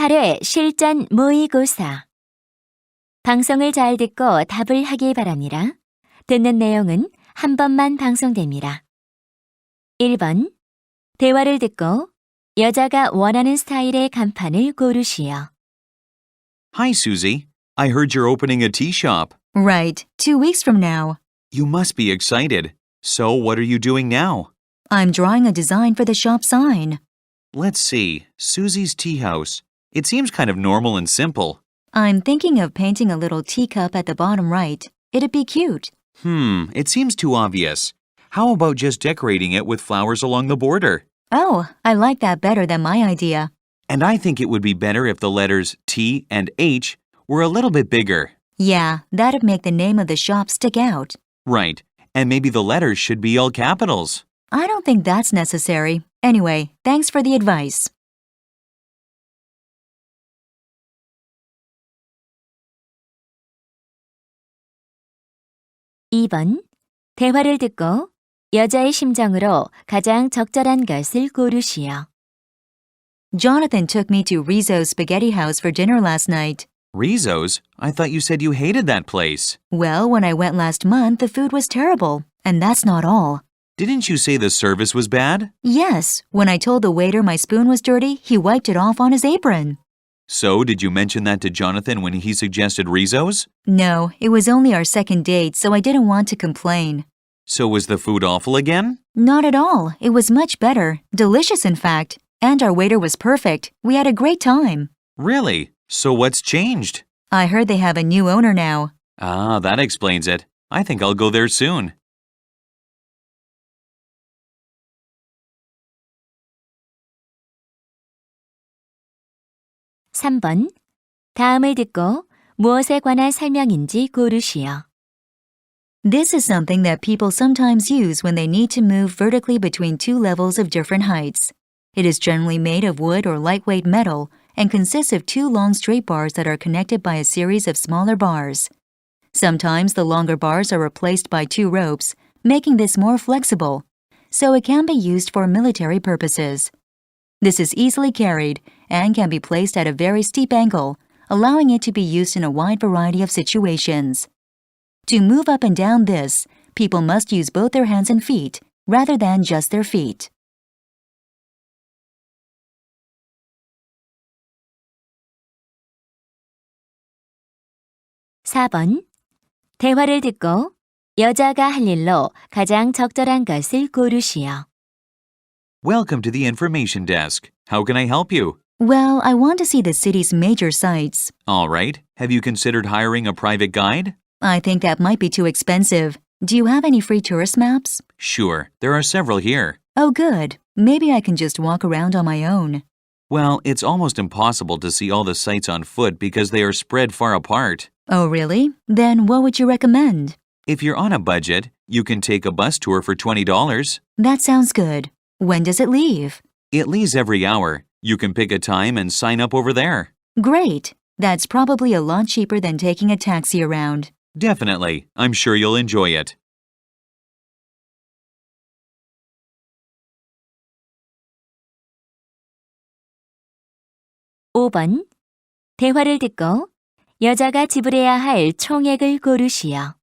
제8회 실전 모의고사. 방송을 잘 듣고 답을 하기 바랍니다. 듣는 내용은 한 번만 방송됩니다. 1번. 대화를 듣고 여자가 원하는 스타일의 간판을 고르시오. Hi, Susie. I heard you're opening a tea shop. Right, 2 weeks from now. You must be excited. So, what are you doing now? I'm drawing a design for the shop sign. Let's see. Susie's Tea House. It seems kind of normal and simple. I'm thinking of painting a little teacup at the bottom right. It'd be cute. It seems too obvious. How about just decorating it with flowers along the border? Oh, I like that better than my idea. And I think it would be better if the letters T and H were a little bit bigger. Yeah, that'd make the name of the shop stick out. Right. And maybe the letters should be all capitals. I don't think that's necessary. Anyway, thanks for the advice. (2번) 대화를 듣고 여자의 심정으로 가장 적절한 것을 고르시오. Jonathan took me to Rizzo's Spaghetti House for dinner last night. Rizzo's? I thought you said you hated that place. Well, when I went last month, the food was terrible. And that's not all. Didn't you say the service was bad? Yes, when I told the waiter my spoon was dirty, he wiped it off on his apron. So, did you mention that to Jonathan when he suggested Rizzo's? No, it was only our second date, so I didn't want to complain. So was the food awful again? Not at all. It was much better. Delicious, in fact. And our waiter was perfect. We had a great time. Really? So what's changed? I heard they have a new owner now. Ah, that explains it. I think I'll go there soon. (3번) 다음을 듣고 무엇에 관한 설명인지 고르시오. This is something that people sometimes use when they need to move vertically between two levels of different heights. It is generally made of wood or lightweight metal and consists of two long straight bars that are connected by a series of smaller bars. Sometimes the longer bars are replaced by two ropes, making this more flexible, so it can be used for military purposes. This is easily carried and can be placed at a very steep angle, allowing it to be used in a wide variety of situations. To move up and down this, people must use both their hands and feet, rather than just their feet. (4번) 대화를 듣고 여자가 할 일로 가장 적절한 것을 고르시오. Welcome to the information desk. How can I help you? Well, I want to see the city's major sites. All right. Have you considered hiring a private guide? I think that might be too expensive. Do you have any free tourist maps? Sure. There are several here. Oh, good. Maybe I can just walk around on my own. Well, it's almost impossible to see all the sites on foot because they are spread far apart. Oh, really? Then what would you recommend? If you're on a budget, you can take a bus tour for $20. That sounds good. When does it leave? It leaves every hour. You can pick a time and sign up over there. Great. That's probably a lot cheaper than taking a taxi around. Definitely. I'm sure you'll enjoy it. (5번) 대화를 듣고 여자가 지불해야 할 총액을 고르시오.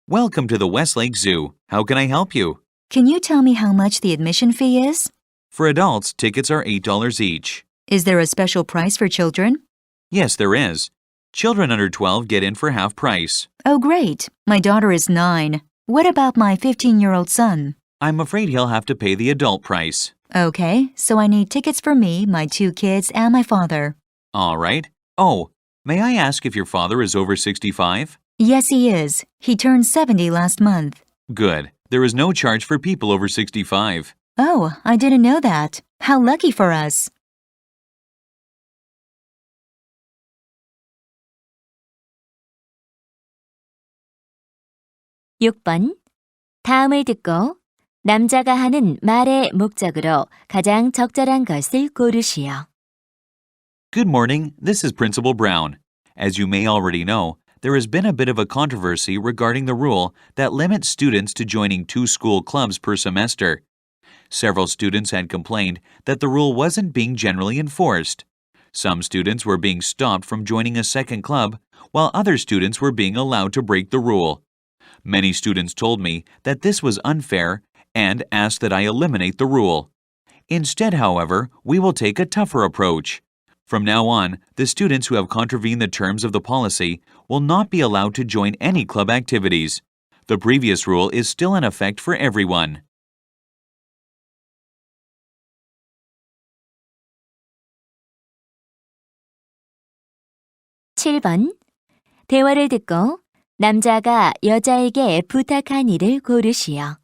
Welcome to the Westlake Zoo. How can I help you? Can you tell me how much the admission fee is? For adults, tickets are $8 each. Is there a special price for children? Yes, there is. Children under 12 get in for half price. Oh, great. My daughter is 9. What about my 15-year-old son? I'm afraid he'll have to pay the adult price. Okay, so I need tickets for me, my 2 kids, and my father. All right. Oh, may I ask if your father is over 65? Yes, he is. He turned 70 last month. Good. There is no charge for people over 65. Oh, I didn't know that. How lucky for us. (6번) 다음을 듣고 남자가 하는 말의 목적으로 가장 적절한 것을 고르시오. Good morning. This is Principal Brown. As you may already know, there has been a bit of a controversy regarding the rule that limits students to joining 2 school clubs per semester. Several students had complained that the rule wasn't being generally enforced. Some students were being stopped from joining a second club, while other students were being allowed to break the rule. Many students told me that this was unfair and asked that I eliminate the rule. Instead, however, we will take a tougher approach. From now on, the students who have contravened the terms of the policy will not be allowed to join any club activities. The previous rule is still in effect for everyone. (7번) 대화를 듣고 남자가 여자에게 부탁한 일을 고르시오.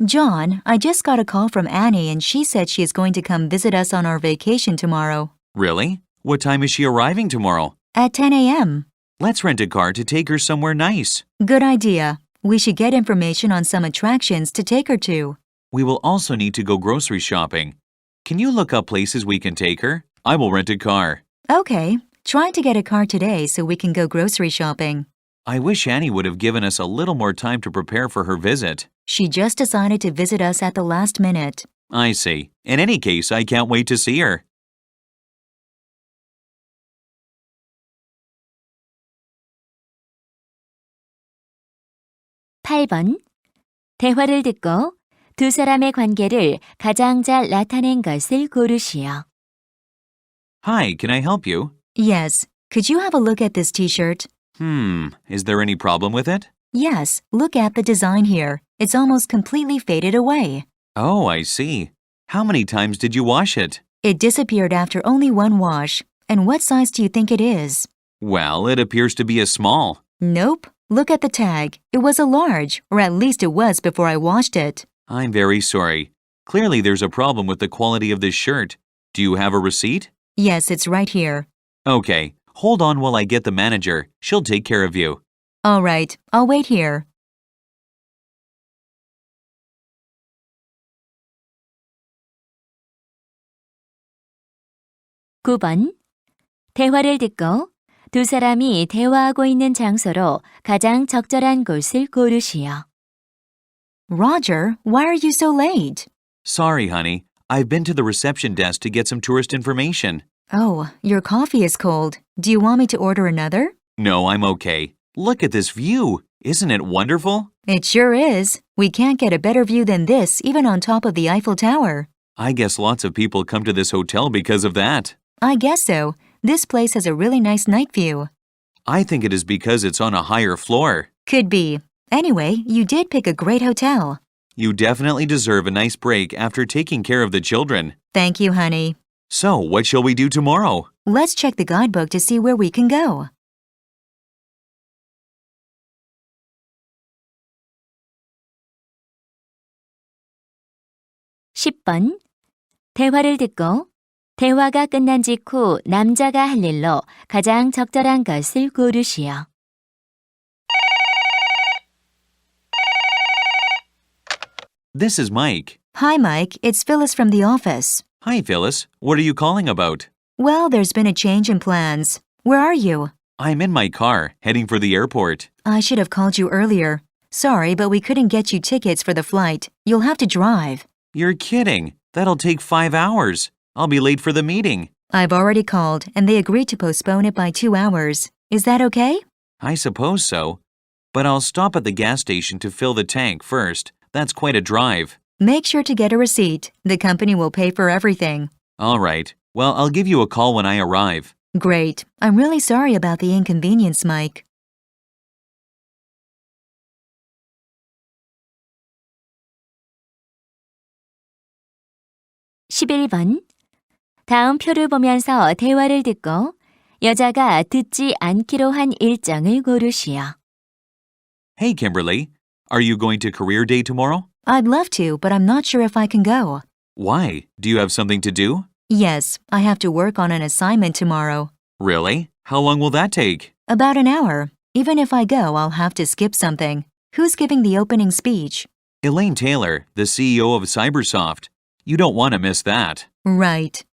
John, I just got a call from Annie and she said she is going to come visit us on our vacation tomorrow. Really? What time is she arriving tomorrow? At 10 a.m. Let's rent a car to take her somewhere nice. Good idea. We should get information on some attractions to take her to. We will also need to go grocery shopping. Can you look up places we can take her? I will rent a car. Okay. Try to get a car today so we can go grocery shopping. I wish Annie would have given us a little more time to prepare for her visit. She just decided to visit us at the last minute. I see. In any case, I can't wait to see her. (8번) 대화를 듣고 두 사람의 관계를 가장 잘 나타낸 것을 고르시오. Hi, can I help you? Yes. Could you have a look at this t-shirt? Is there any problem with it? Yes. Look at the design here. It's almost completely faded away. Oh, I see. How many times did you wash it? It disappeared after only one wash. And what size do you think it is? Well, it appears to be a small. Nope. Look at the tag. It was a large, or at least it was before I washed it. I'm very sorry. Clearly there's a problem with the quality of this shirt. Do you have a receipt? Yes, it's right here. Okay, hold on while I get the manager. She'll take care of you. All right, I'll wait here. (9번) 대화를 듣고 두 사람이 대화하고 있는 장소로 가장 적절한 곳을 고르시오. Roger, why are you so late? Sorry, honey. I've been to the reception desk to get some tourist information. Oh, your coffee is cold. Do you want me to order another? No, I'm okay. Look at this view. Isn't it wonderful? It sure is. We can't get a better view than this, even on top of the Eiffel Tower. I guess lots of people come to this hotel because of that. I guess so. This place has a really nice night view. I think it is because it's on a higher floor. Could be. Anyway, you did pick a great hotel. You definitely deserve a nice break after taking care of the children. Thank you, honey. So, what shall we do tomorrow? Let's check the guidebook to see where we can go. (10번) 대화를 듣고 대화가 끝난 직후 남자가 할 일로 가장 적절한 것을 고르시오. This is Mike. Hi, Mike. It's Phyllis from the office. Hi, Phyllis. What are you calling about? Well, there's been a change in plans. Where are you? I'm in my car, heading for the airport. I should have called you earlier. Sorry, but we couldn't get you tickets for the flight. You'll have to drive. You're kidding. That'll take 5 hours. I'll be late for the meeting. I've already called, and they agreed to postpone it by 2 hours. Is that okay? I suppose so. But I'll stop at the gas station to fill the tank first. That's quite a drive. Make sure to get a receipt. The company will pay for everything. All right. Well, I'll give you a call when I arrive. Great. I'm really sorry about the inconvenience, Mike. (11번) 다음 표를 보면서 대화를 듣고 여자가 듣지 않기로 한 일정을 고르시오. Hey, Kimberly. Are you going to career day tomorrow? I'd love to, but I'm not sure if I can go. Why? Do you have something to do? Yes, I have to work on an assignment tomorrow. Really? How long will that take? About an hour. Even if I go, I'll have to skip something. Who's giving the opening speech? Elaine Taylor, the CEO of Cybersoft. You don't want to miss that. Right.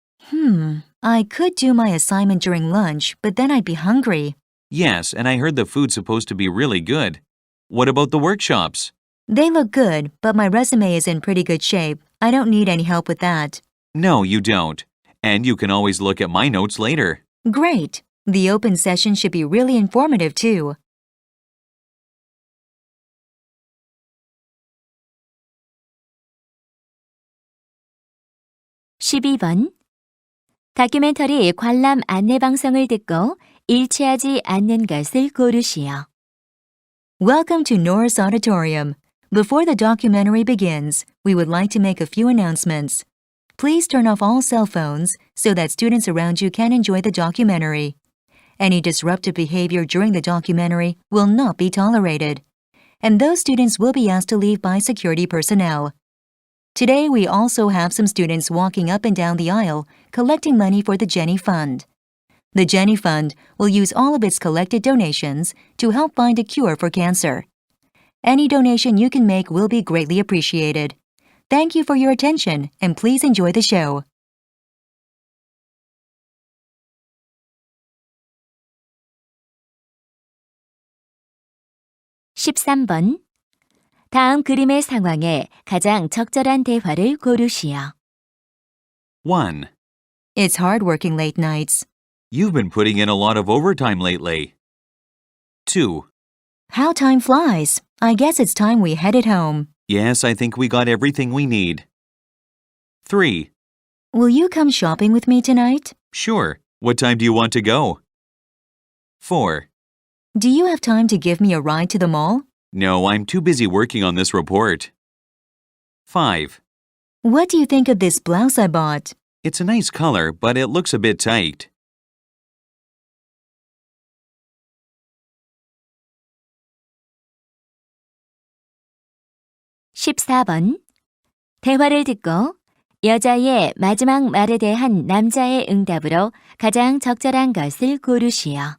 I could do my assignment during lunch, but then I'd be hungry. Yes, and I heard the food's supposed to be really good. What about the workshops? They look good, but my resume is in pretty good shape. I don't need any help with that. No, you don't. And you can always look at my notes later. Great! The open session should be really informative too. (12번) 다큐멘터리 관람 안내 방송을 듣고 일치하지 않는 것을 고르시오. Welcome to Norris Auditorium. Before the documentary begins, we would like to make a few announcements. Please turn off all cell phones so that students around you can enjoy the documentary. Any disruptive behavior during the documentary will not be tolerated, and those students will be asked to leave by security personnel. Today, we also have some students walking up and down the aisle collecting money for the Jenny Fund. The Jenny Fund will use all of its collected donations to help find a cure for cancer. Any donation you can make will be greatly appreciated. Thank you for your attention, and please enjoy the show. (13번) 다음 그림의 상황에 가장 적절한 대화를 고르시오. 1. It's hard working late nights. You've been putting in a lot of overtime lately. 2. How time flies. I guess it's time we headed home. Yes, I think we got everything we need. 3. Will you come shopping with me tonight? Sure. What time do you want to go? 4. Do you have time to give me a ride to the mall? No, I'm too busy working on this report. 5. What do you think of this blouse I bought? It's a nice color, but it looks a bit tight. (14번) 대화를 듣고 여자의 마지막 말에 대한 남자의 응답으로 가장 적절한 것을 고르시오.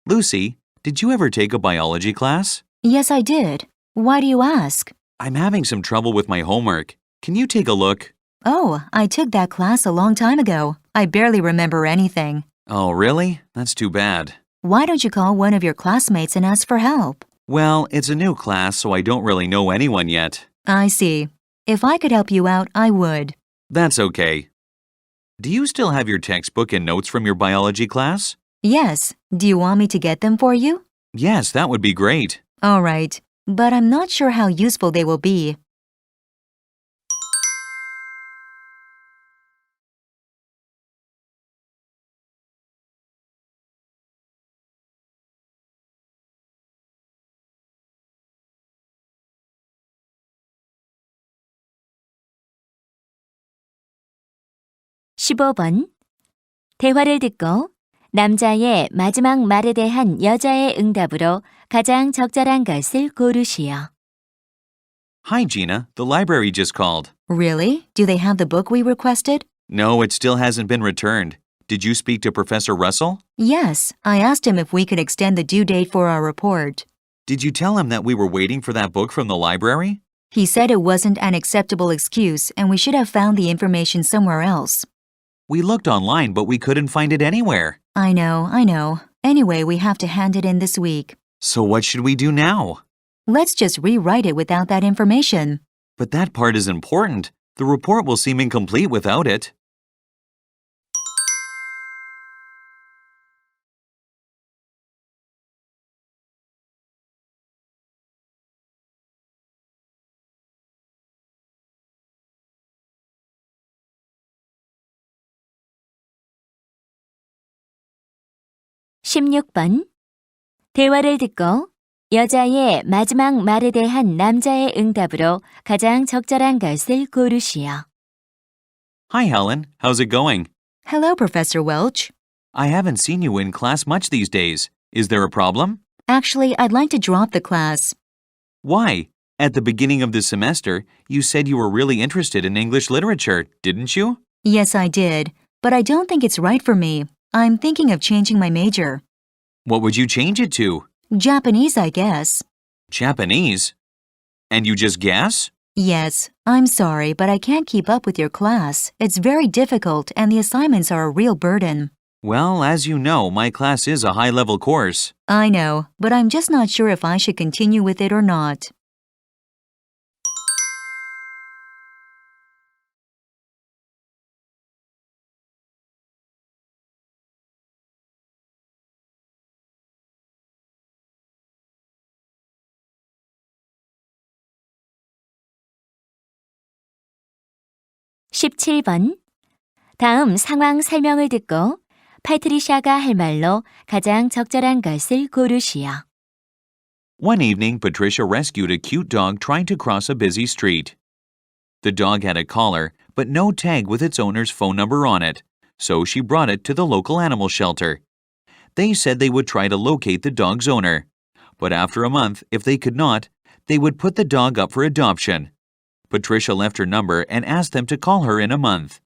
Lucy, did you ever take a biology class? Yes, I did. Why do you ask? I'm having some trouble with my homework. Can you take a look? Oh, I took that class a long time ago. I barely remember anything. Oh, really? That's too bad. Why don't you call one of your classmates and ask for help? Well, it's a new class, so I don't really know anyone yet. I see. If I could help you out, I would. That's okay. Do you still have your textbook and notes from your biology class? Yes. Do you want me to get them for you? Yes, that would be great. All right. But I'm not sure how useful they will be. (15번) 대화를 듣고 남자의 마지막 말에 대한 여자의 응답으로 가장 적절한 것을 고르시오. Hi, Gina. The library just called. Really? Do they have the book we requested? No, it still hasn't been returned. Did you speak to Professor Russell? Yes. I asked him if we could extend the due date for our report. Did you tell him that we were waiting for that book from the library? He said it wasn't an acceptable excuse and we should have found the information somewhere else. We looked online, but we couldn't find it anywhere. I know. Anyway, we have to hand it in this week. So what should we do now? Let's just rewrite it without that information. But that part is important. The report will seem incomplete without it. (16번) 대화를 듣고 여자의 마지막 말에 대한 남자의 응답으로 가장 적절한 것을 고르시오. Hi, Helen. How's it going? Hello, Professor Welch. I haven't seen you in class much these days. Is there a problem? Actually, I'd like to drop the class. Why? At the beginning of the semester, you said you were really interested in English literature, didn't you? Yes, I did, but I don't think it's right for me. I'm thinking of changing my major. What would you change it to? Japanese, I guess. Japanese? And you just guess? Yes, I'm sorry, but I can't keep up with your class. It's very difficult and the assignments are a real burden. Well, as you know, my class is a high-level course. I know, but I'm just not sure if I should continue with it or not. 17번. 다음 상황 설명을 듣고 파트리샤가 할 말로 가장 적절한 것을 고르시오. One evening, Patricia rescued a cute dog trying to cross a busy street. The dog had a collar, but no tag with its owner's phone number on it, so she brought it to the local animal shelter. They said they would try to locate the dog's owner, but after a month, if they could not, they would put the dog up for adoption. Patricia left her number and asked them to call her in a month.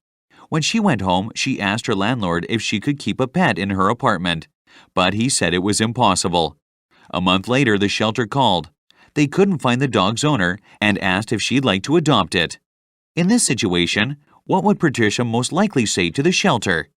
When she went home, she asked her landlord if she could keep a pet in her apartment, but he said it was impossible. A month later, the shelter called. They couldn't find the dog's owner and asked if she'd like to adopt it. In this situation, what would Patricia most likely say to the shelter?